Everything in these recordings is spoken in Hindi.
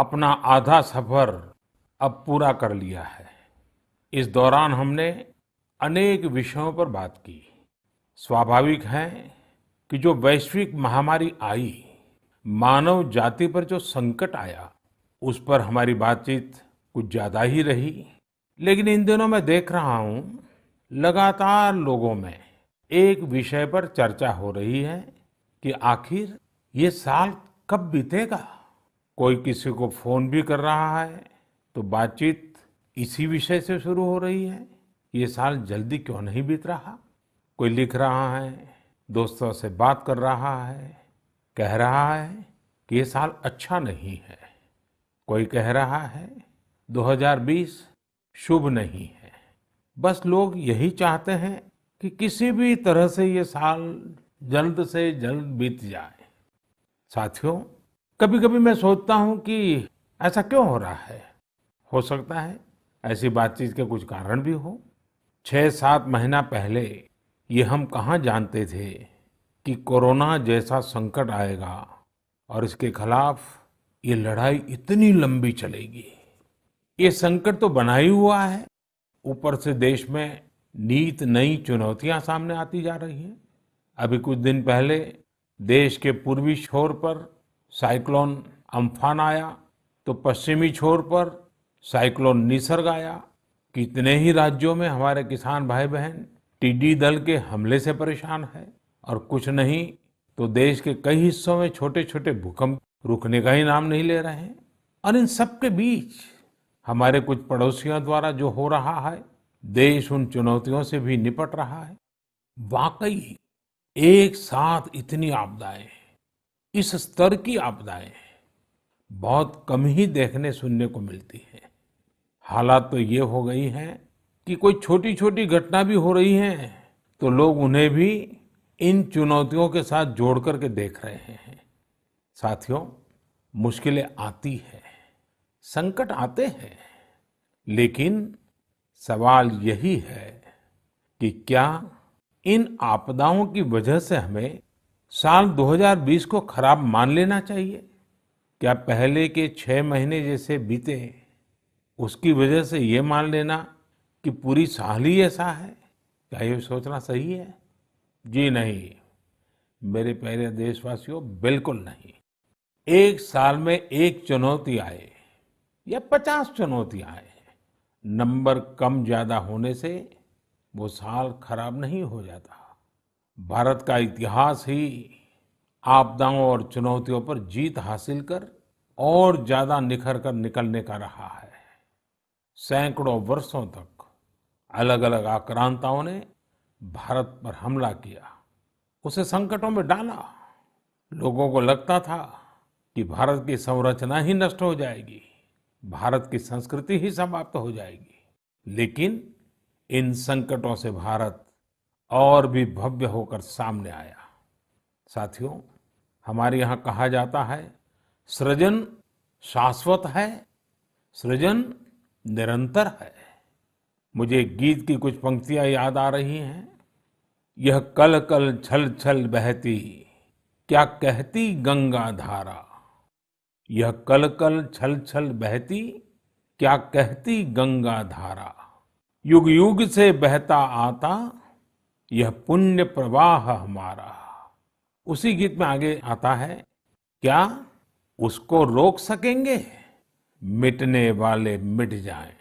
अपना आधा सफर अब पूरा कर लिया है। इस दौरान हमने अनेक विषयों पर बात की। स्वाभाविक है कि जो वैश्विक महामारी आई, मानव जाति पर जो संकट आया, उस पर हमारी बातचीत कुछ ज्यादा ही रही। लेकिन इन दिनों मैं देख रहा हूं, लगातार लोगों में एक विषय पर चर्चा हो रही है कि आखिर ये साल कब बीतेगा। कोई किसी को फोन भी कर रहा है तो बातचीत इसी विषय से शुरू हो रही है, ये साल जल्दी क्यों नहीं बीत रहा। कोई लिख रहा है, दोस्तों से बात कर रहा है, कह रहा है कि ये साल अच्छा नहीं है। कोई कह रहा है 2020 शुभ नहीं है। बस लोग यही चाहते हैं कि किसी भी तरह से ये साल जल्द से जल्द बीत जाए। साथियों, कभी कभी मैं सोचता हूं कि ऐसा क्यों हो रहा है। हो सकता है ऐसी बातचीत के कुछ कारण भी हो। 6-7 महीना पहले ये हम कहाँ जानते थे कि कोरोना जैसा संकट आएगा और इसके खिलाफ ये लड़ाई इतनी लंबी चलेगी। ये संकट तो बना ही हुआ है, ऊपर से देश में नीत नई चुनौतियां सामने आती जा रही हैं। अभी कुछ दिन पहले देश के पूर्वी छोर पर साइक्लोन अम्फान आया, तो पश्चिमी छोर पर साइक्लोन निसर्ग आया। कितने ही राज्यों में हमारे किसान भाई बहन टिड्डी दल के हमले से परेशान है, और कुछ नहीं तो देश के कई हिस्सों में छोटे छोटे भूकंप रुकने का ही नाम नहीं ले रहे हैं। और इन सब के बीच हमारे कुछ पड़ोसियों द्वारा जो हो रहा है, देश उन चुनौतियों से भी निपट रहा है। वाकई एक साथ इतनी आपदाएं, इस स्तर की आपदाएं बहुत कम ही देखने सुनने को मिलती है। हालात तो ये हो गई हैं कि कोई छोटी छोटी घटना भी हो रही है तो लोग उन्हें भी इन चुनौतियों के साथ जोड़ करके देख रहे हैं। साथियों, मुश्किलें आती हैं, संकट आते हैं, लेकिन सवाल यही है कि क्या इन आपदाओं की वजह से हमें साल 2020 को खराब मान लेना चाहिए? क्या पहले के 6 महीने जैसे बीते, उसकी वजह से ये मान लेना कि पूरी साल ही ऐसा है? क्या ये सोचना सही है? जी नहीं, मेरे प्यारे देशवासियों, बिल्कुल नहीं। एक साल में एक चुनौती आए या 50 चुनौती आए, नंबर कम ज्यादा होने से वो साल खराब नहीं हो जाता। भारत का इतिहास ही आपदाओं और चुनौतियों पर जीत हासिल कर और ज्यादा निखर कर निकलने का रहा है। सैकड़ों वर्षों तक अलग अलग आक्रांताओं ने भारत पर हमला किया, उसे संकटों में डाला। लोगों को लगता था कि भारत की संरचना ही नष्ट हो जाएगी, भारत की संस्कृति ही समाप्त हो जाएगी। लेकिन इन संकटों से भारत और भी भव्य होकर सामने आया। साथियों, हमारे यहाँ कहा जाता है, सृजन शाश्वत है, सृजन निरंतर है। मुझे गीत की कुछ पंक्तियां याद आ रही हैं। यह कल कल छल छल बहती, क्या कहती गंगा धारा। यह कल कल छल छल बहती, क्या कहती गंगा धारा। युग युग से बहता आता, यह पुण्य प्रवाह हमारा। उसी गीत में आगे आता है, क्या उसको रोक सकेंगे? मिटने वाले मिट जाएं।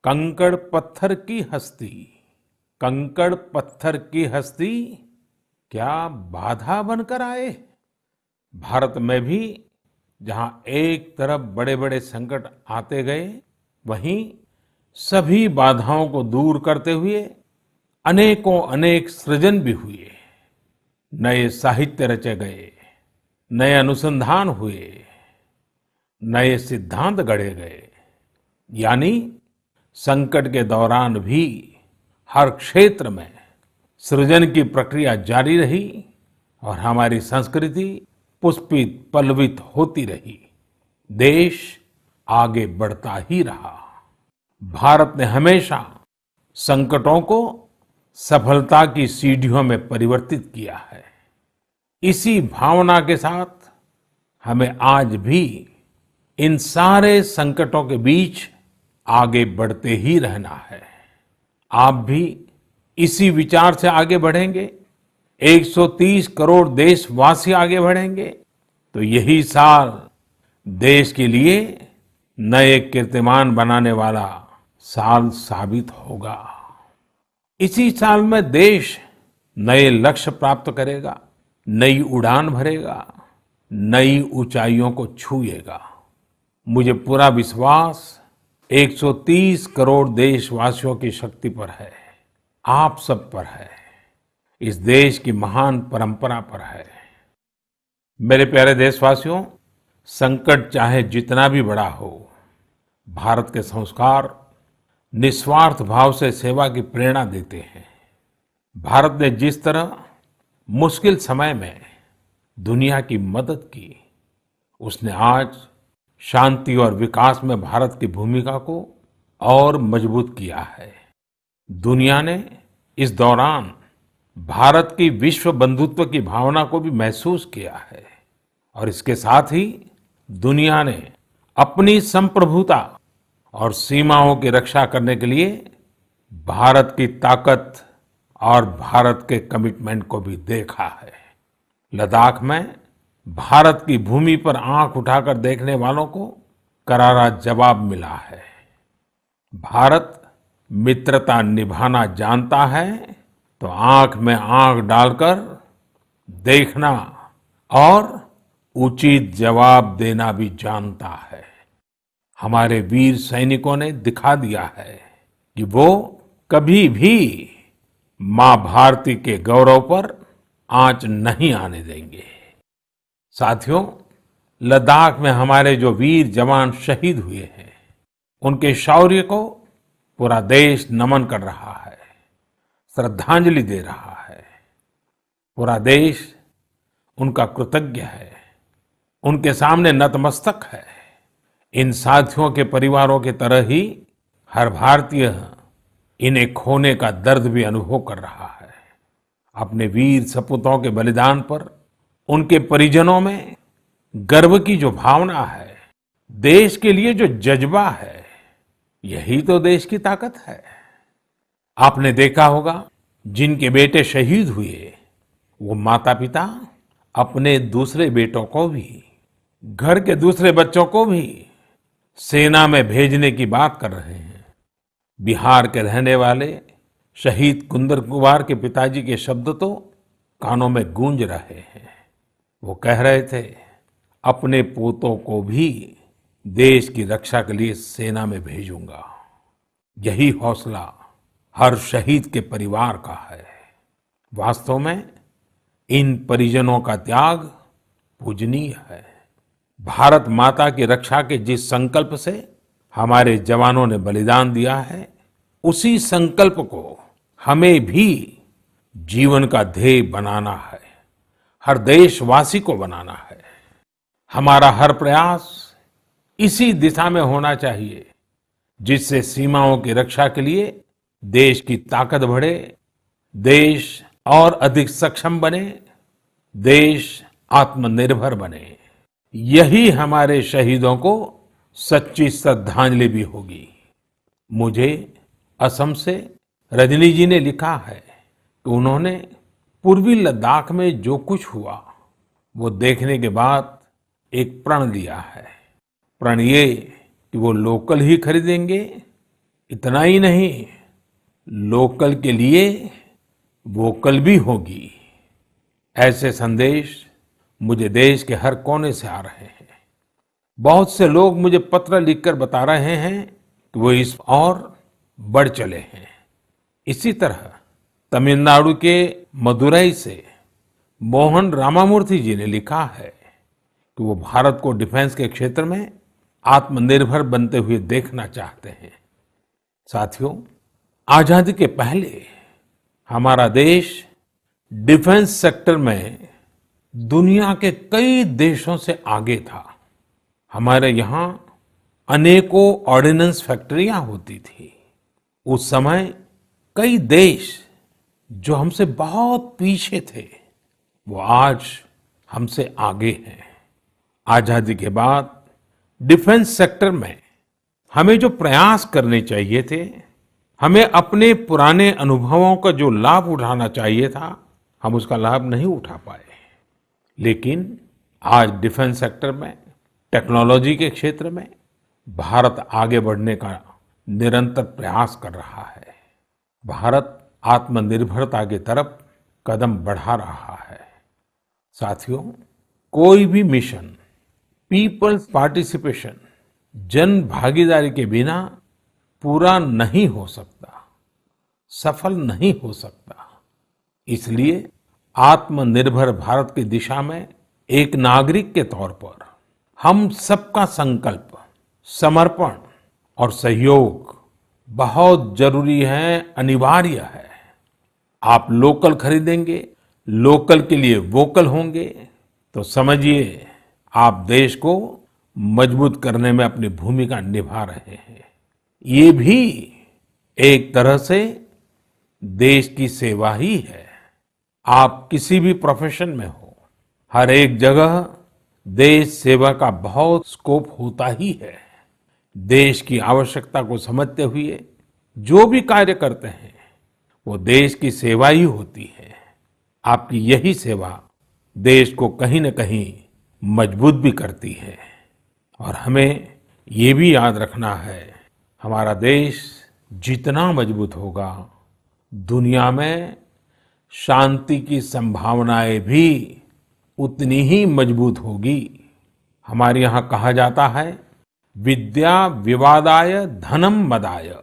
कंकड़ पत्थर की हस्ती, कंकड़ पत्थर की हस्ती, क्या बाधा बनकर आए। भारत में भी जहां एक तरफ बड़े बड़े संकट आते गए, वहीं सभी बाधाओं को दूर करते हुए अनेकों अनेक सृजन भी हुए। नए साहित्य रचे गए, नए अनुसंधान हुए, नए सिद्धांत गढ़े गए। यानी संकट के दौरान भी हर क्षेत्र में सृजन की प्रक्रिया जारी रही और हमारी संस्कृति पुष्पित पल्लवित होती रही। देश आगे बढ़ता ही रहा। भारत ने हमेशा संकटों को सफलता की सीढ़ियों में परिवर्तित किया है। इसी भावना के साथ हमें आज भी इन सारे संकटों के बीच आगे बढ़ते ही रहना है। आप भी इसी विचार से आगे बढ़ेंगे, 130 करोड़ देशवासी आगे बढ़ेंगे, तो यही साल देश के लिए नए कीर्तिमान बनाने वाला साल साबित होगा। इसी साल में देश नए लक्ष्य प्राप्त करेगा, नई उड़ान भरेगा, नई ऊंचाइयों को छुएगा। मुझे पूरा विश्वास 130 करोड़ देशवासियों की शक्ति पर है, आप सब पर है, इस देश की महान परंपरा पर है। मेरे प्यारे देशवासियों, संकट चाहे जितना भी बड़ा हो, भारत के संस्कार निस्वार्थ भाव से सेवा की प्रेरणा देते हैं। भारत ने जिस तरह मुश्किल समय में दुनिया की मदद की, उसने आज शांति और विकास में भारत की भूमिका को और मजबूत किया है। दुनिया ने इस दौरान भारत की विश्व बंधुत्व की भावना को भी महसूस किया है और इसके साथ ही दुनिया ने अपनी संप्रभुता और सीमाओं की रक्षा करने के लिए भारत की ताकत और भारत के कमिटमेंट को भी देखा है। लद्दाख में भारत की भूमि पर आंख उठाकर देखने वालों को करारा जवाब मिला है। भारत मित्रता निभाना जानता है तो आंख में आंख डालकर देखना और उचित जवाब देना भी जानता है। हमारे वीर सैनिकों ने दिखा दिया है कि वो कभी भी मां भारती के गौरव पर आंच नहीं आने देंगे। साथियों, लद्दाख में हमारे जो वीर जवान शहीद हुए हैं, उनके शौर्य को पूरा देश नमन कर रहा है, श्रद्धांजलि दे रहा है। पूरा देश उनका कृतज्ञ है, उनके सामने नतमस्तक है। इन साथियों के परिवारों की तरह ही हर भारतीय इन्हें खोने का दर्द भी अनुभव कर रहा है। अपने वीर सपूतों के बलिदान पर उनके परिजनों में गर्व की जो भावना है, देश के लिए जो जज्बा है, यही तो देश की ताकत है। आपने देखा होगा, जिनके बेटे शहीद हुए, वो माता पिता अपने दूसरे बेटों को भी, घर के दूसरे बच्चों को भी सेना में भेजने की बात कर रहे हैं। बिहार के रहने वाले शहीद कुंदन कुमार के पिताजी के शब्द तो कानों में गूंज रहे हैं। वो कह रहे थे, अपने पोतों को भी देश की रक्षा के लिए सेना में भेजूंगा। यही हौसला हर शहीद के परिवार का है। वास्तव में इन परिजनों का त्याग पूजनीय है। भारत माता की रक्षा के जिस संकल्प से हमारे जवानों ने बलिदान दिया है, उसी संकल्प को हमें भी जीवन का ध्येय बनाना है, हर देशवासी को बनाना है। हमारा हर प्रयास इसी दिशा में होना चाहिए, जिससे सीमाओं की रक्षा के लिए देश की ताकत बढ़े, देश और अधिक सक्षम बने, देश आत्मनिर्भर बने। यही हमारे शहीदों को सच्ची श्रद्धांजलि भी होगी। मुझे असम से रजनी जी ने लिखा है कि उन्होंने पूर्वी लद्दाख में जो कुछ हुआ, वो देखने के बाद एक प्रण लिया है। प्रण ये कि वो लोकल ही खरीदेंगे, इतना ही नहीं, लोकल के लिए वोकल भी होगी। ऐसे संदेश मुझे देश के हर कोने से आ रहे हैं। बहुत से लोग मुझे पत्र लिखकर बता रहे हैं कि वो इस और बढ़ चले हैं। इसी तरह तमिलनाडु के मदुरई से मोहन रामामूर्ति जी ने लिखा है कि वो भारत को डिफेंस के क्षेत्र में आत्मनिर्भर बनते हुए देखना चाहते हैं। साथियों, आजादी के पहले हमारा देश डिफेंस सेक्टर में दुनिया के कई देशों से आगे था। हमारे यहाँ अनेकों ऑर्डिनेंस फैक्ट्रियां होती थी। उस समय कई देश जो हमसे बहुत पीछे थे, वो आज हमसे आगे हैं। आजादी के बाद डिफेंस सेक्टर में हमें जो प्रयास करने चाहिए थे, हमें अपने पुराने अनुभवों का जो लाभ उठाना चाहिए था, हम उसका लाभ नहीं उठा पाए। लेकिन आज डिफेंस सेक्टर में, टेक्नोलॉजी के क्षेत्र में भारत आगे बढ़ने का निरंतर प्रयास कर रहा है। भारत आत्मनिर्भरता की तरफ कदम बढ़ा रहा है। साथियों, कोई भी मिशन पीपल्स पार्टिसिपेशन, जन भागीदारी के बिना पूरा नहीं हो सकता, सफल नहीं हो सकता। इसलिए आत्मनिर्भर भारत की दिशा में एक नागरिक के तौर पर हम सबका संकल्प, समर्पण और सहयोग बहुत जरूरी है, अनिवार्य है। आप लोकल खरीदेंगे, लोकल के लिए वोकल होंगे, तो समझिए आप देश को मजबूत करने में अपनी भूमिका निभा रहे हैं। ये भी एक तरह से देश की सेवा ही है। आप किसी भी प्रोफेशन में हो, हर एक जगह देश सेवा का बहुत स्कोप होता ही है। देश की आवश्यकता को समझते हुए जो भी कार्य करते हैं, वो देश की सेवा ही होती है। आपकी यही सेवा देश को कहीं न कहीं मजबूत भी करती है। और हमें ये भी याद रखना है, हमारा देश जितना मजबूत होगा, दुनिया में शांति की संभावनाएं भी उतनी ही मजबूत होगी। हमारे यहाँ कहा जाता है, विद्या विवादाय धनम मदाय,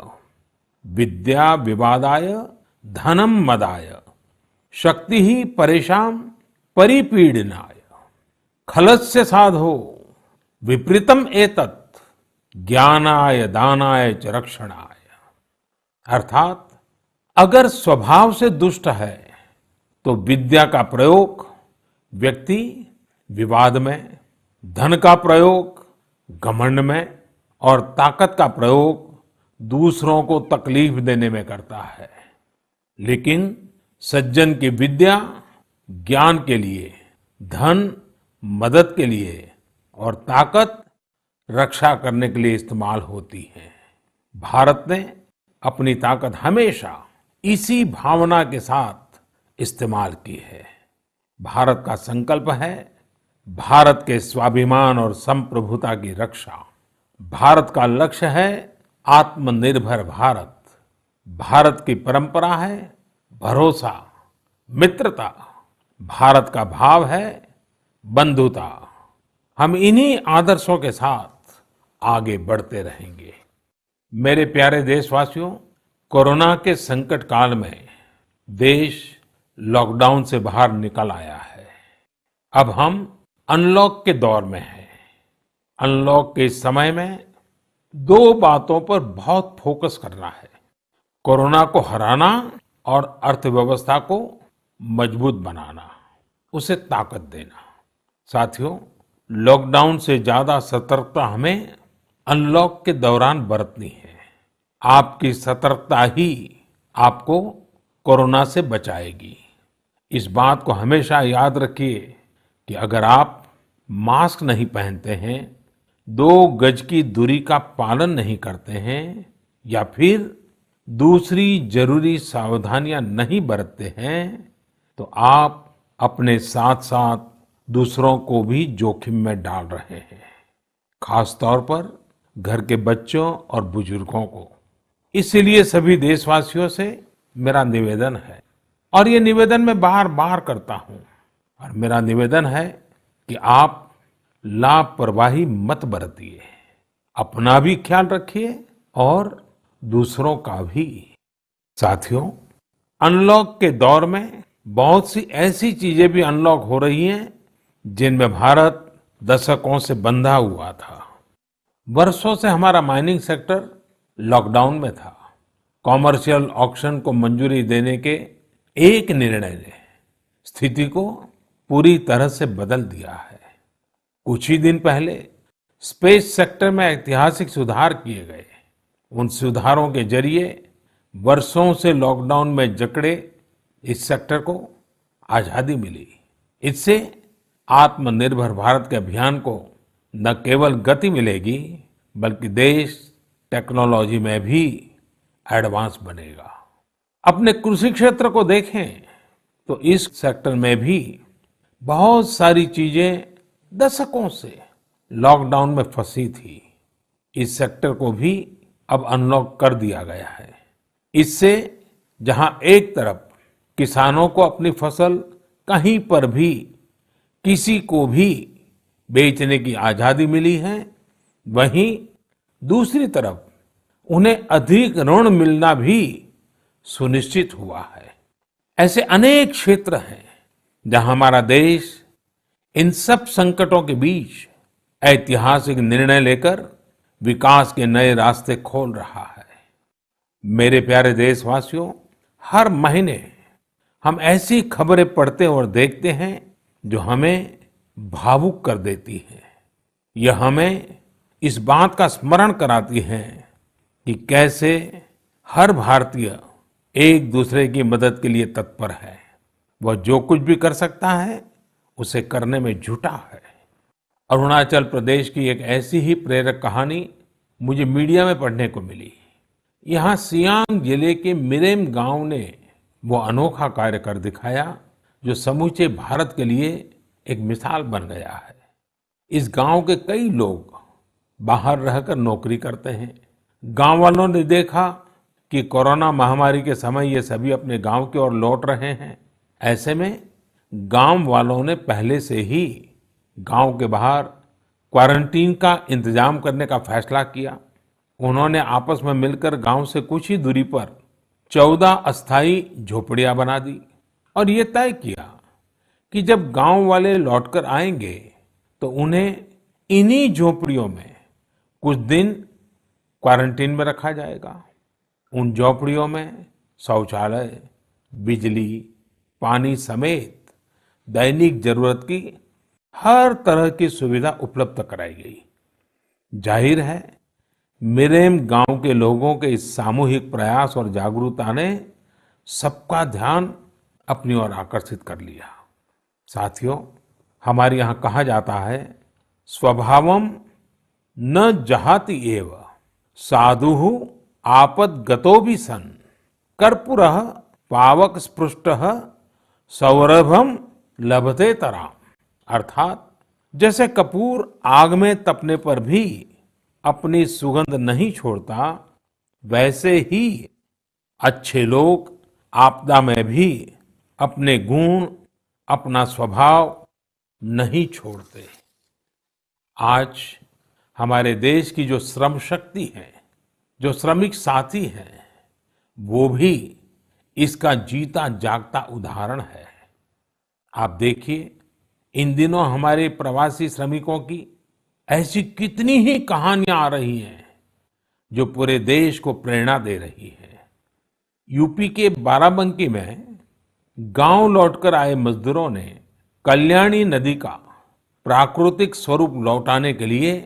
विद्या विवादाय धनम मदाय, शक्ति ही परेशान परिपीडनाय, खलस्य साधो विपरीतम एतत्, ज्ञानाय दानाय च रक्षणाय। अर्थात अगर स्वभाव से दुष्ट है तो विद्या का प्रयोग व्यक्ति विवाद में, धन का प्रयोग घमंड में और ताकत का प्रयोग दूसरों को तकलीफ देने में करता है। लेकिन सज्जन की विद्या ज्ञान के लिए, धन मदद के लिए और ताकत रक्षा करने के लिए इस्तेमाल होती है। भारत ने अपनी ताकत हमेशा इसी भावना के साथ इस्तेमाल की है। भारत का संकल्प है भारत के स्वाभिमान और संप्रभुता की रक्षा। भारत का लक्ष्य है आत्मनिर्भर भारत। भारत की परंपरा है भरोसा, मित्रता। भारत का भाव है बंधुता। हम इन्हीं आदर्शों के साथ आगे बढ़ते रहेंगे। मेरे प्यारे देशवासियों, कोरोना के संकट काल में देश लॉकडाउन से बाहर निकल आया है। अब हम अनलॉक के दौर में हैं। अनलॉक के इस समय में दो बातों पर बहुत फोकस करना है, कोरोना को हराना और अर्थव्यवस्था को मजबूत बनाना, उसे ताकत देना। साथियों, लॉकडाउन से ज्यादा सतर्कता हमें अनलॉक के दौरान बरतनी है। आपकी सतर्कता ही आपको कोरोना से बचाएगी। इस बात को हमेशा याद रखिए कि अगर आप मास्क नहीं पहनते हैं, 2 गज की दूरी का पालन नहीं करते हैं या फिर दूसरी जरूरी सावधानियां नहीं बरतते हैं, तो आप अपने साथ साथ दूसरों को भी जोखिम में डाल रहे हैं, खास तौर पर घर के बच्चों और बुजुर्गों को। इसीलिए सभी देशवासियों से मेरा निवेदन है, और ये निवेदन मैं बार बार करता हूं, और मेरा निवेदन है कि आप लापरवाही मत बरतिए, अपना भी ख्याल रखिए और दूसरों का भी। साथियों, अनलॉक के दौर में बहुत सी ऐसी चीजें भी अनलॉक हो रही हैं जिनमें भारत दशकों से बंधा हुआ था। वर्षों से हमारा माइनिंग सेक्टर लॉकडाउन में था। कॉमर्शियल ऑक्शन को मंजूरी देने के एक निर्णय ने स्थिति को पूरी तरह से बदल दिया है। कुछ ही दिन पहले स्पेस सेक्टर में ऐतिहासिक सुधार किए गए। उन सुधारों के जरिए वर्षों से लॉकडाउन में जकड़े इस सेक्टर को आजादी मिली। इससे आत्मनिर्भर भारत के अभियान को न केवल गति मिलेगी बल्कि देश टेक्नोलॉजी में भी एडवांस बनेगा। अपने कृषि क्षेत्र को देखें तो इस सेक्टर में भी बहुत सारी चीजें दशकों से लॉकडाउन में फंसी थी। इस सेक्टर को भी अब अनलॉक कर दिया गया है। इससे जहां एक तरफ किसानों को अपनी फसल कहीं पर भी किसी को भी बेचने की आजादी मिली है, वहीं दूसरी तरफ उन्हें अधिक ऋण मिलना भी सुनिश्चित हुआ है। ऐसे अनेक क्षेत्र हैं जहां हमारा देश इन सब संकटों के बीच ऐतिहासिक निर्णय लेकर विकास के नए रास्ते खोल रहा है। मेरे प्यारे देशवासियों, हर महीने हम ऐसी खबरें पढ़ते और देखते हैं जो हमें भावुक कर देती हैं। यह हमें इस बात का स्मरण कराती हैं कि कैसे हर भारतीय एक दूसरे की मदद के लिए तत्पर है। वह जो कुछ भी कर सकता है उसे करने में जुटा है। अरुणाचल प्रदेश की एक ऐसी ही प्रेरक कहानी मुझे मीडिया में पढ़ने को मिली। यहाँ सियांग जिले के मिरेम गांव ने वो अनोखा कार्य कर दिखाया जो समूचे भारत के लिए एक मिसाल बन गया है। इस गांव के कई लोग बाहर रहकर नौकरी करते हैं। गांव वालों ने देखा कि कोरोना महामारी के समय ये सभी अपने गांव की ओर लौट रहे हैं। ऐसे में गांव वालों ने पहले से ही गांव के बाहर क्वारंटीन का इंतजाम करने का फैसला किया। उन्होंने आपस में मिलकर गांव से कुछ ही दूरी पर 14 अस्थायी झोपड़ियां बना दी और ये तय किया कि जब गांव वाले लौटकर आएंगे तो उन्हें इन्हीं झोपड़ियों में कुछ दिन क्वारंटीन में रखा जाएगा। उन झोपड़ियों में शौचालय, बिजली, पानी समेत दैनिक जरूरत की हर तरह की सुविधा उपलब्ध कराई गई। जाहिर है मिरेम गांव के लोगों के इस सामूहिक प्रयास और जागरूकता ने सबका ध्यान अपनी ओर आकर्षित कर लिया। साथियों, हमारे यहाँ कहा जाता है, स्वभावम न जहाति एव साधुः आपद्गतोऽपि सन् कर्पूरः पावक स्पृष्टः सौरभम लभतेतराम। अर्थात जैसे कपूर आग में तपने पर भी अपनी सुगंध नहीं छोड़ता, वैसे ही अच्छे लोग आपदा में भी अपने गुण, अपना स्वभाव नहीं छोड़ते। आज हमारे देश की जो श्रम शक्ति है, जो श्रमिक साथी हैं, वो भी इसका जीता जागता उदाहरण है। आप देखिए, इन दिनों हमारे प्रवासी श्रमिकों की ऐसी कितनी ही कहानियां आ रही हैं जो पूरे देश को प्रेरणा दे रही है। यूपी के बाराबंकी में गांव लौटकर आए मजदूरों ने कल्याणी नदी का प्राकृतिक स्वरूप लौटाने के लिए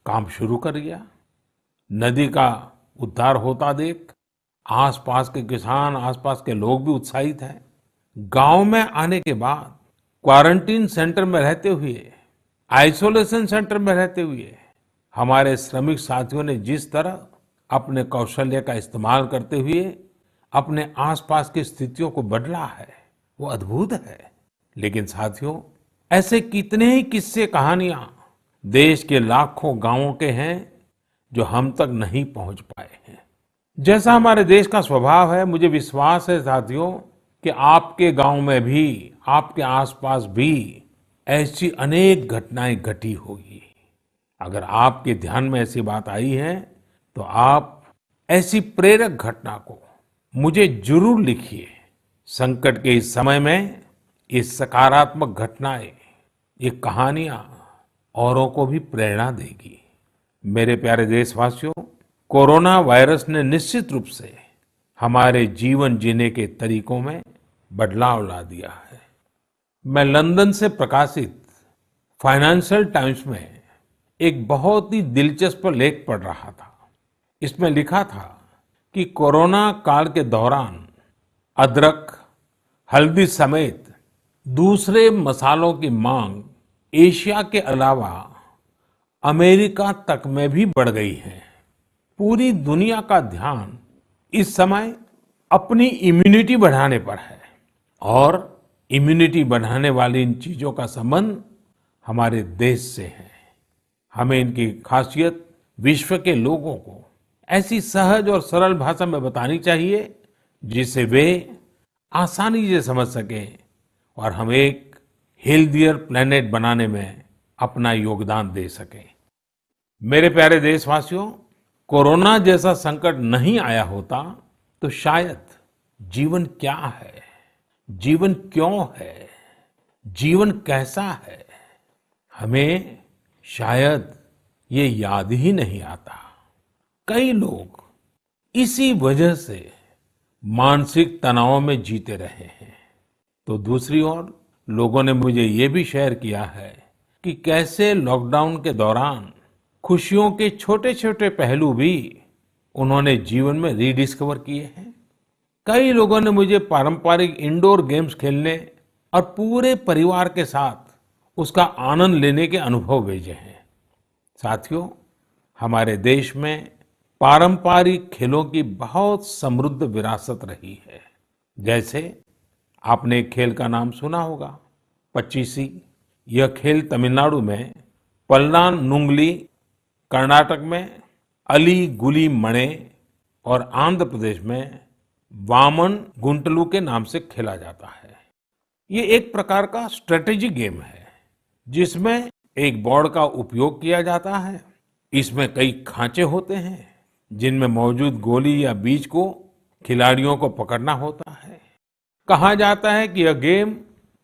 काम शुरू कर दिया। नदी का उद्धार होता देख आसपास के किसान, आसपास के लोग भी उत्साहित हैं। गांव में आने के बाद क्वारंटीन सेंटर में रहते हुए, आइसोलेशन सेंटर में रहते हुए हमारे श्रमिक साथियों ने जिस तरह अपने कौशल्य का इस्तेमाल करते हुए अपने आसपास की स्थितियों को बदला है, वो अद्भुत है। लेकिन साथियों, ऐसे कितने ही किस्से, कहानियां देश के लाखों गांवों के हैं जो हम तक नहीं पहुंच पाए हैं। जैसा हमारे देश का स्वभाव है, मुझे विश्वास है साथियों कि आपके गांव में भी, आपके आसपास भी ऐसी अनेक घटनाएं घटी होगी। अगर आपके ध्यान में ऐसी बात आई है तो आप ऐसी प्रेरक घटना को मुझे जरूर लिखिए। संकट के इस समय में ये सकारात्मक घटनाएं, ये कहानियां औरों को भी प्रेरणा देगी। मेरे प्यारे देशवासियों, कोरोना वायरस ने निश्चित रूप से हमारे जीवन जीने के तरीकों में बदलाव ला दिया है। मैं लंदन से प्रकाशित फाइनेंशियल टाइम्स में एक बहुत ही दिलचस्प लेख पढ़ रहा था। इसमें लिखा था कि कोरोना काल के दौरान अदरक, हल्दी समेत दूसरे मसालों की मांग एशिया के अलावा अमेरिका तक में भी बढ़ गई है। पूरी दुनिया का ध्यान इस समय अपनी इम्यूनिटी बढ़ाने पर है और इम्यूनिटी बढ़ाने वाली इन चीजों का संबंध हमारे देश से है। हमें इनकी खासियत विश्व के लोगों को ऐसी सहज और सरल भाषा में बतानी चाहिए जिससे वे आसानी से समझ सकें और हम एक हेल्थियर प्लेनेट बनाने में अपना योगदान दे सकें। मेरे प्यारे देशवासियों, कोरोना जैसा संकट नहीं आया होता तो शायद जीवन क्या है, जीवन क्यों है, जीवन कैसा है, हमें शायद ये याद ही नहीं आता। कई लोग इसी वजह से मानसिक तनाव में जीते रहे हैं। तो दूसरी ओर लोगों ने मुझे ये भी शेयर किया है कि कैसे लॉकडाउन के दौरान खुशियों के छोटे छोटे पहलू भी उन्होंने जीवन में रीडिस्कवर किए हैं। कई लोगों ने मुझे पारंपरिक इंडोर गेम्स खेलने और पूरे परिवार के साथ उसका आनंद लेने के अनुभव भेजे हैं। साथियों, हमारे देश में पारंपरिक खेलों की बहुत समृद्ध विरासत रही है। जैसे आपने एक खेल का नाम सुना होगा, पचीसी। यह खेल तमिलनाडु में पल्लान्गुली, कर्नाटक में अली गुली मणे और आंध्र प्रदेश में वामन गुंटलू के नाम से खेला जाता है। ये एक प्रकार का स्ट्रेटेजी गेम है जिसमें एक बोर्ड का उपयोग किया जाता है। इसमें कई खांचे होते हैं जिनमें मौजूद गोली या बीज को खिलाड़ियों को पकड़ना होता है। कहा जाता है कि यह गेम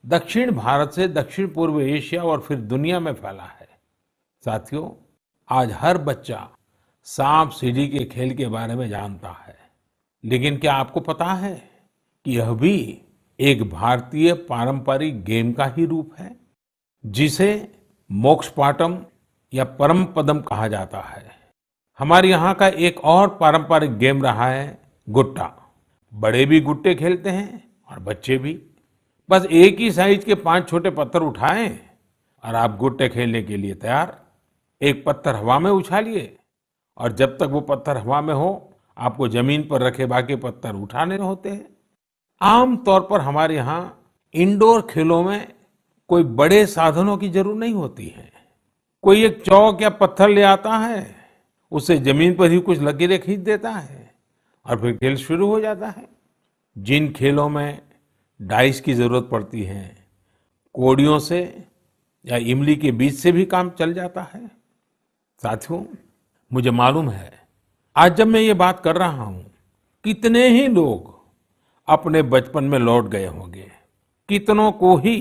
दक्षिण भारत से दक्षिण पूर्व एशिया और फिर दुनिया में फैला है। साथियों, आज हर बच्चा सांप सीढ़ी के खेल के बारे में जानता है, लेकिन क्या आपको पता है कि यह भी एक भारतीय पारंपरिक गेम का ही रूप है जिसे मोक्ष पाटम या परम पदम कहा जाता है। हमारे यहाँ का एक और पारंपरिक गेम रहा है गुट्टा। बड़े भी गुट्टे खेलते हैं और बच्चे भी। बस एक ही साइज के 5 छोटे पत्थर उठाएं और आप गुट्टे खेलने के लिए तैयार। एक पत्थर हवा में उछालिए और जब तक वो पत्थर हवा में हो आपको जमीन पर रखे बाकी पत्थर उठाने होते हैं। आम तौर पर हमारे यहाँ इंडोर खेलों में कोई बड़े साधनों की जरूरत नहीं होती है। कोई एक चौक या पत्थर ले आता है, उसे जमीन पर ही कुछ लकीरें खींच देता है और फिर खेल शुरू हो जाता है। जिन खेलों में डाइस की जरूरत पड़ती है, कौड़ियों से या इमली के बीज से भी काम चल जाता है। साथियों, मुझे मालूम है आज जब मैं ये बात कर रहा हूं, कितने ही लोग अपने बचपन में लौट गए होंगे, कितनों को ही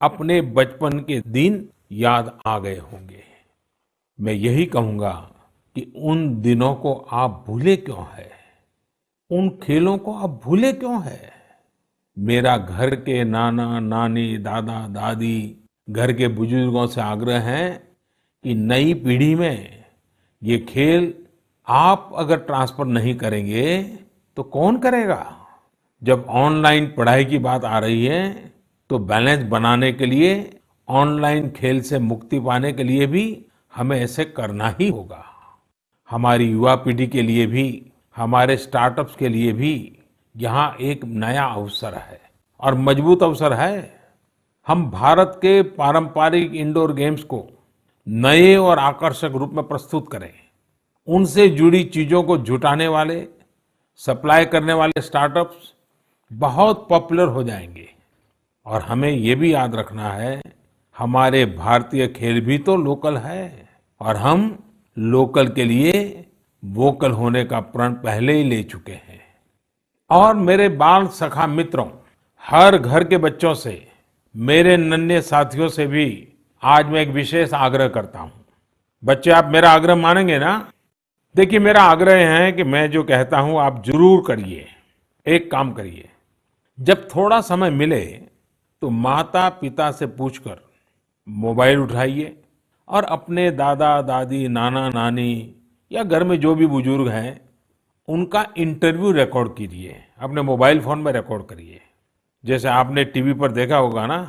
अपने बचपन के दिन याद आ गए होंगे। मैं यही कहूंगा कि उन दिनों को आप भूले क्यों है, उन खेलों को आप भूले क्यों है। मेरा घर के नाना नानी, दादा दादी, घर के बुजुर्गों से आग्रह है कि नई पीढ़ी में ये खेल आप अगर ट्रांसफर नहीं करेंगे तो कौन करेगा। जब ऑनलाइन पढ़ाई की बात आ रही है तो बैलेंस बनाने के लिए, ऑनलाइन खेल से मुक्ति पाने के लिए भी हमें ऐसे करना ही होगा। हमारी युवा पीढ़ी के लिए भी, हमारे स्टार्टअप्स के लिए भी यहाँ एक नया अवसर है और मजबूत अवसर है। हम भारत के पारंपरिक इंडोर गेम्स को नए और आकर्षक रूप में प्रस्तुत करें। उनसे जुड़ी चीजों को जुटाने वाले, सप्लाई करने वाले स्टार्टअप्स बहुत पॉपुलर हो जाएंगे। और हमें ये भी याद रखना है, हमारे भारतीय खेल भी तो लोकल है और हम लोकल के लिए वोकल होने का प्रण पहले ही ले चुके हैं। और मेरे बाल सखा मित्रों, हर घर के बच्चों से, मेरे नन्हे साथियों से भी आज मैं एक विशेष आग्रह करता हूं। बच्चे, आप मेरा आग्रह मानेंगे ना? देखिए, मेरा आग्रह है कि मैं जो कहता हूं आप जरूर करिए। एक काम करिए, जब थोड़ा समय मिले तो माता पिता से पूछकर मोबाइल उठाइए और अपने दादा दादी, नाना नानी या घर में जो भी बुजुर्ग हैं उनका इंटरव्यू रिकॉर्ड कीजिए। अपने मोबाइल फोन में रिकॉर्ड करिए। जैसे आपने टीवी पर देखा होगा ना,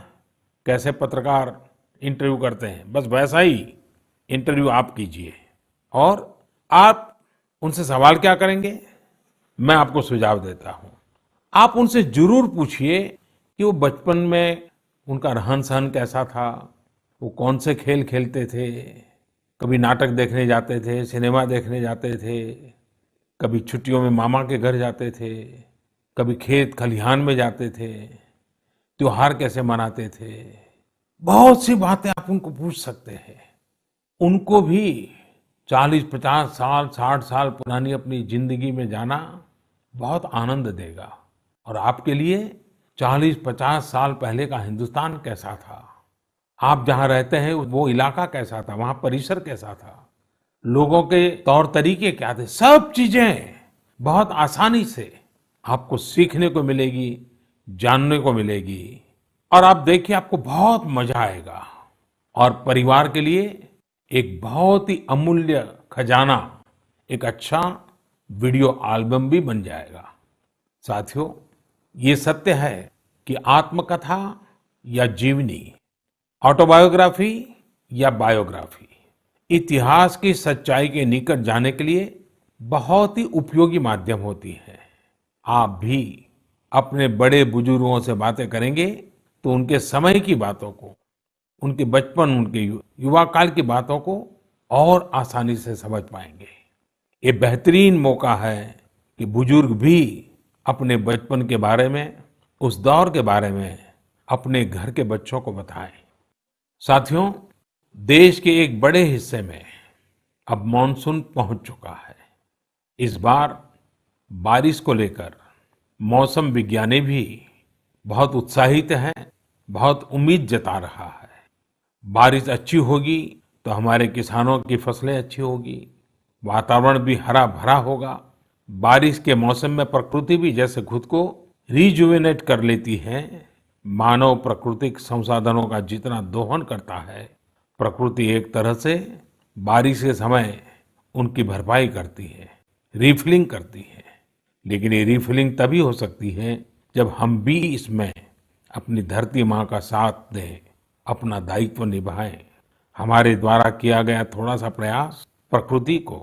कैसे पत्रकार इंटरव्यू करते हैं, बस वैसा ही इंटरव्यू आप कीजिए और आप उनसे सवाल क्या करेंगे, मैं आपको सुझाव देता हूँ। आप उनसे जरूर पूछिए कि वो बचपन में उनका रहन-सहन कैसा था, वो कौन से खेल खेलते थे, कभी नाटक देखने जाते थे, सिनेमा देखने जाते थे, कभी छुट्टियों में मामा के घर जाते थे, कभी खेत खलिहान में जाते थे, त्योहार कैसे मनाते थे। बहुत सी बातें आप उनको पूछ सकते हैं। उनको भी 40-50 साल, 60 साल पुरानी अपनी जिंदगी में जाना बहुत आनंद देगा। और आपके लिए 40-50 साल पहले का हिंदुस्तान कैसा था, आप जहां रहते हैं वो इलाका कैसा था, वहां परिसर कैसा था, लोगों के तौर तरीके क्या थे, सब चीजें बहुत आसानी से आपको सीखने को मिलेगी, जानने को मिलेगी। और आप देखिए आपको बहुत मजा आएगा। और परिवार के लिए एक बहुत ही अमूल्य खजाना, एक अच्छा वीडियो एल्बम भी बन जाएगा। साथियों, ये सत्य है कि आत्मकथा या जीवनी, ऑटोबायोग्राफी या बायोग्राफी, इतिहास की सच्चाई के निकट जाने के लिए बहुत ही उपयोगी माध्यम होती है। आप भी अपने बड़े बुजुर्गों से बातें करेंगे तो उनके समय की बातों को, उनके बचपन, उनके युवा काल की बातों को और आसानी से समझ पाएंगे। ये बेहतरीन मौका है कि बुजुर्ग भी अपने बचपन के बारे में, उस दौर के बारे में अपने घर के बच्चों को बताएं। साथियों, देश के एक बड़े हिस्से में अब मॉनसून पहुंच चुका है। इस बार बारिश को लेकर मौसम विज्ञानी भी बहुत उत्साहित हैं, बहुत उम्मीद जता रहा है। बारिश अच्छी होगी तो हमारे किसानों की फसलें अच्छी होगी, वातावरण भी हरा भरा होगा। बारिश के मौसम में प्रकृति भी जैसे खुद को रिजुवेनेट कर लेती है। मानव प्राकृतिक संसाधनों का जितना दोहन करता है, प्रकृति एक तरह से बारिश के समय उनकी भरपाई करती है, रिफिलिंग करती है। लेकिन ये रिफिलिंग तभी हो सकती है जब हम भी इसमें अपनी धरती माँ का साथ दें, अपना दायित्व निभाएं। हमारे द्वारा किया गया थोड़ा सा प्रयास प्रकृति को,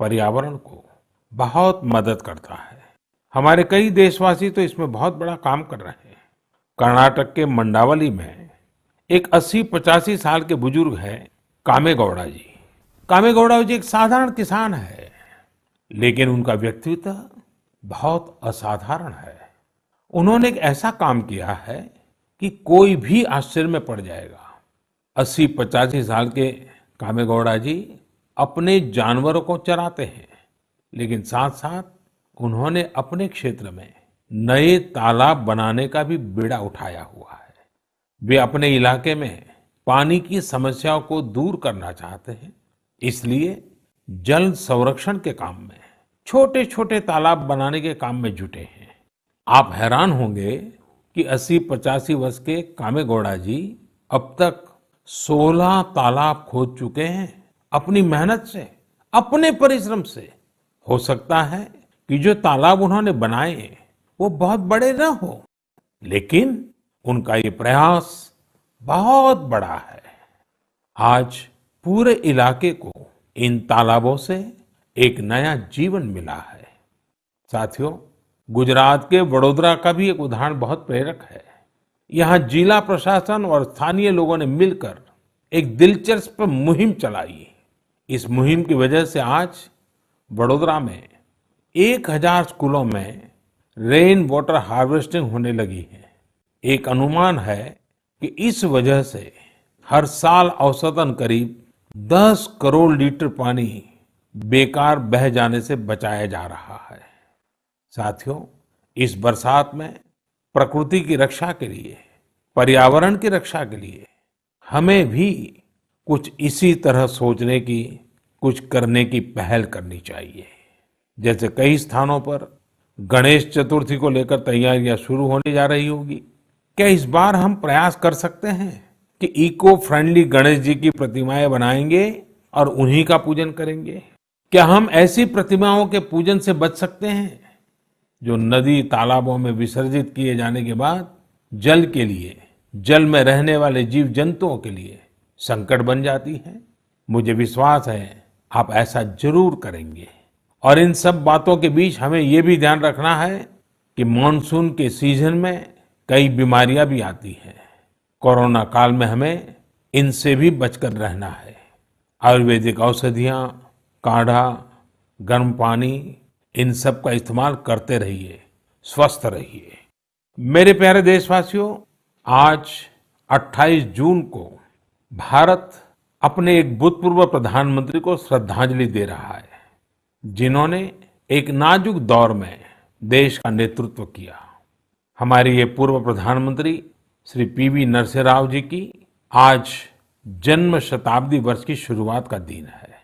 पर्यावरण को बहुत मदद करता है। हमारे कई देशवासी तो इसमें बहुत बड़ा काम कर रहे हैं। कर्नाटक के मंडावली में एक 80-85 साल के बुजुर्ग हैं कामेगौड़ा जी। कामेगौड़ा जी एक साधारण किसान है, लेकिन उनका व्यक्तित्व बहुत असाधारण है। उन्होंने एक ऐसा काम किया है कि कोई भी आश्चर्य में पड़ जाएगा। 80-85 साल के कामेगौड़ा जी अपने जानवरों को चराते हैं, लेकिन साथ साथ उन्होंने अपने क्षेत्र में नए तालाब बनाने का भी बीड़ा उठाया हुआ है। वे अपने इलाके में पानी की समस्याओं को दूर करना चाहते हैं, इसलिए जल संरक्षण के काम में छोटे छोटे तालाब बनाने के काम में जुटे हैं। आप हैरान होंगे कि 80-85 वर्ष के कामेगौड़ा जी अब तक 16 तालाब खोद चुके हैं, अपनी मेहनत से, अपने परिश्रम से। हो सकता है कि जो तालाब उन्होंने बनाए वो बहुत बड़े न हो, लेकिन उनका ये प्रयास बहुत बड़ा है। आज पूरे इलाके को इन तालाबों से एक नया जीवन मिला है। साथियों, गुजरात के वडोदरा का भी एक उदाहरण बहुत प्रेरक है। यहाँ जिला प्रशासन और स्थानीय लोगों ने मिलकर एक दिलचस्प मुहिम चलाई। इस मुहिम की वजह से आज वडोदरा में 1000 स्कूलों में रेन वाटर हार्वेस्टिंग होने लगी है। एक अनुमान है कि इस वजह से हर साल औसतन करीब 10 करोड़ लीटर पानी बेकार बह जाने से बचाया जा रहा है। साथियों, इस बरसात में प्रकृति की रक्षा के लिए, पर्यावरण की रक्षा के लिए हमें भी कुछ इसी तरह सोचने की, कुछ करने की पहल करनी चाहिए। जैसे कई स्थानों पर गणेश चतुर्थी को लेकर तैयारियां शुरू होने जा रही होगी। क्या इस बार हम प्रयास कर सकते हैं कि इको फ्रेंडली गणेश जी की प्रतिमाएं बनाएंगे और उन्हीं का पूजन करेंगे? क्या हम ऐसी प्रतिमाओं के पूजन से बच सकते हैं जो नदी तालाबों में विसर्जित किए जाने के बाद जल के लिए, जल में रहने वाले जीव जंतुओं के लिए संकट बन जाती है? मुझे विश्वास है आप ऐसा जरूर करेंगे। और इन सब बातों के बीच हमें ये भी ध्यान रखना है कि मानसून के सीजन में कई बीमारियां भी आती हैं। कोरोना काल में हमें इनसे भी बचकर रहना है। आयुर्वेदिक औषधियां, काढ़ा, गर्म पानी, इन सब का इस्तेमाल करते रहिए, स्वस्थ रहिए। मेरे प्यारे देशवासियों, आज 28 जून को भारत अपने एक भूतपूर्व प्रधानमंत्री को श्रद्धांजलि दे रहा है, जिन्होंने एक नाजुक दौर में देश का नेतृत्व किया। हमारे ये पूर्व प्रधानमंत्री श्री पीवी नरसिम्हा राव जी की आज जन्म शताब्दी वर्ष की शुरुआत का दिन है।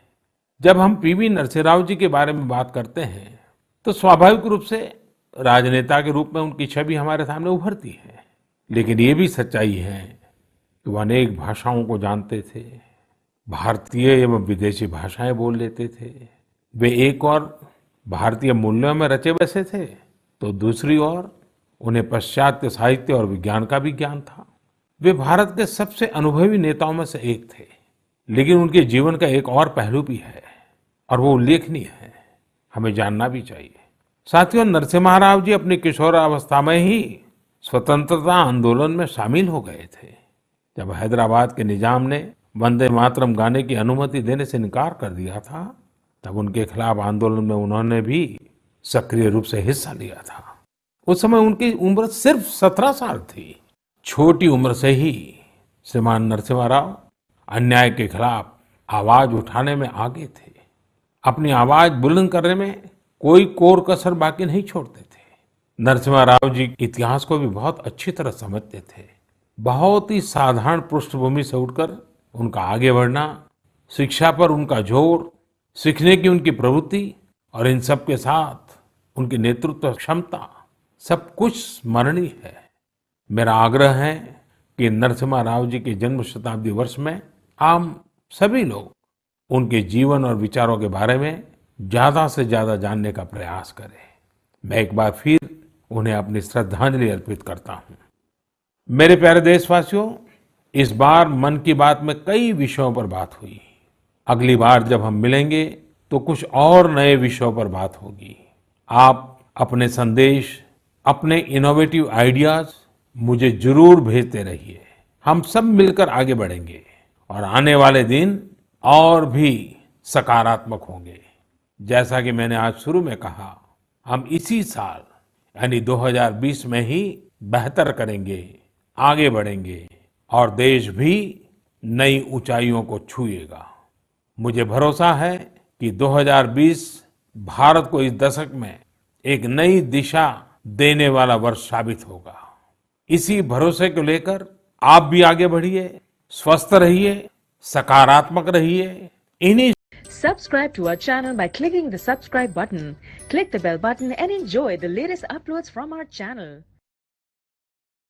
जब हम पीवी नरसिम्हा राव जी के बारे में बात करते हैं तो स्वाभाविक रूप से राजनेता के रूप में उनकी छवि हमारे सामने उभरती है। लेकिन ये भी सच्चाई है कि वो अनेक भाषाओं को जानते थे, भारतीय एवं विदेशी भाषाएं बोल लेते थे। वे एक और भारतीय मूल्यों में रचे बसे थे तो दूसरी ओर उन्हें पाश्चात्य साहित्य और विज्ञान का भी ज्ञान था। वे भारत के सबसे अनुभवी नेताओं में से एक थे। लेकिन उनके जीवन का एक और पहलू भी है और वो उल्लेखनीय है, हमें जानना भी चाहिए। साथियों, नरसिम्हा राव जी अपनी किशोरावस्था में ही स्वतंत्रता आंदोलन में शामिल हो गए थे। जब हैदराबाद के निजाम ने वंदे मातरम गाने की अनुमति देने से इनकार कर दिया था, तब उनके खिलाफ आंदोलन में उन्होंने भी सक्रिय रूप से हिस्सा लिया था। उस समय उनकी उम्र सिर्फ 17 साल थी। छोटी उम्र से ही श्रीमान नरसिम्हा राव अन्याय के खिलाफ आवाज उठाने में आगे थे। अपनी आवाज बुलंद करने में कोई कोर कसर बाकी नहीं छोड़ते थे। नरसिम्हा राव जी इतिहास को भी बहुत अच्छी तरह समझते थे। बहुत ही साधारण पृष्ठभूमि से उठकर उनका आगे बढ़ना, शिक्षा पर उनका जोर, सीखने की उनकी प्रवृत्ति और इन सब के साथ उनकी नेतृत्व क्षमता, सब कुछ स्मरणीय है। मेरा आग्रह है कि नरसिम्हा राव जी के जन्म शताब्दी वर्ष में हम सभी लोग उनके जीवन और विचारों के बारे में ज्यादा से ज्यादा जानने का प्रयास करें। मैं एक बार फिर उन्हें अपनी श्रद्धांजलि अर्पित करता हूं। मेरे प्यारे देशवासियों, इस बार मन की बात में कई विषयों पर बात हुई। अगली बार जब हम मिलेंगे तो कुछ और नए विषयों पर बात होगी। आप अपने संदेश, अपने इनोवेटिव आइडियाज मुझे जरूर भेजते रहिए। हम सब मिलकर आगे बढ़ेंगे और आने वाले दिन और भी सकारात्मक होंगे। जैसा कि मैंने आज शुरू में कहा, हम इसी साल यानी 2020 में ही बेहतर करेंगे, आगे बढ़ेंगे और देश भी नई ऊंचाइयों को छुएगा। मुझे भरोसा है कि 2020 भारत को इस दशक में एक नई दिशा देने वाला वर्ष साबित होगा। इसी भरोसे को लेकर आप भी आगे बढ़िए, स्वस्थ रहिए, सकारात्मक रहिए। इन्हीं Subscribe to our channel by clicking the subscribe button. Click the bell button and enjoy the latest uploads from our channel.